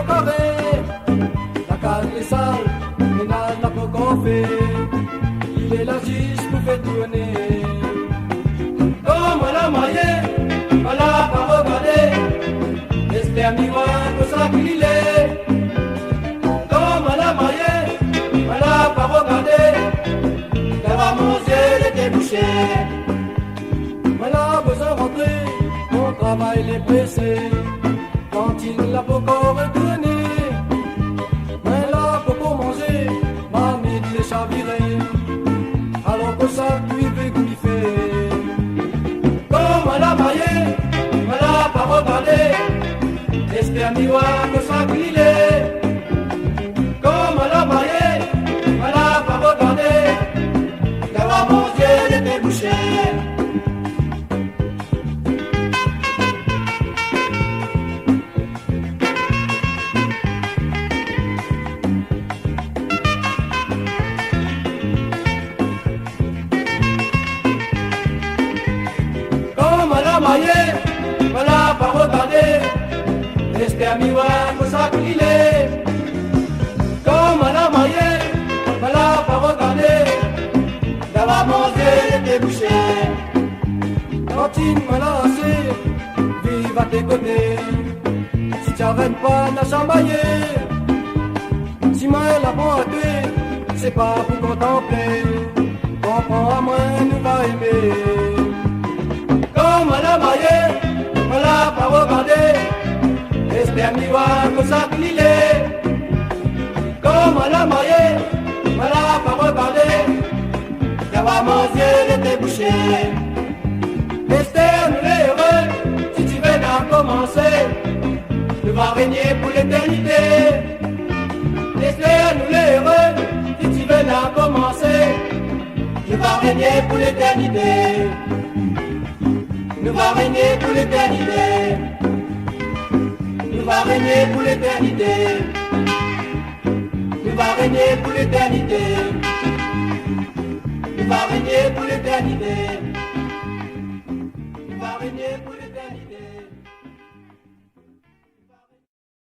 carré, la cale les salles, ménage n'a pas qu'on fait. Il est là juste pour faire tourner. Comme la maillée, on l'a pas regardé. Espère miroir que ça qu'il est. Comme la maillée, on l'a pas regardé. Car mon ciel était bouché. On a besoin de rentrer, mon travail est pressé. Quand il n'a pas encore retourné, mais là pour manger, ma mine les chaviré. Alors que ça lui fait gouffer. Comme elle a maillé, elle n'a pas regardé. Espère miroir que ça qu'il est. Comme elle a maillé, elle n'a pas regardé. Car mon ciel était bouché. On l'a pas regardé, espère miroir que ça qu'il est. Comme on a maillé, on l'a pas regardé, d'avoir mangé des bouchées. Quand il m'a lancé, vive à tes côtés. Si tu n'arrêtes pas de chamailler, si moi la bonté, c'est pas pour contempler. Comprends à moi, nous va aimer. Comme on a maillé, on l'a pas regardé. Espère miroir que ça qu'il est. Comme on a maillé, on l'a pas regardé. D'avoir mangé les débouchés. Esther, nous les heureux, si tu veux d'en commencer, tu vas régner pour l'éternité. Esther, nous les heureux, si tu veux d'en commencer, tu vas régner pour l'éternité. Nous va régner pour l'éternité. Nous va régner pour l'éternité. Nous va régner pour l'éternité. Nous va régner pour l'éternité. Nous va régner pour l'éternité.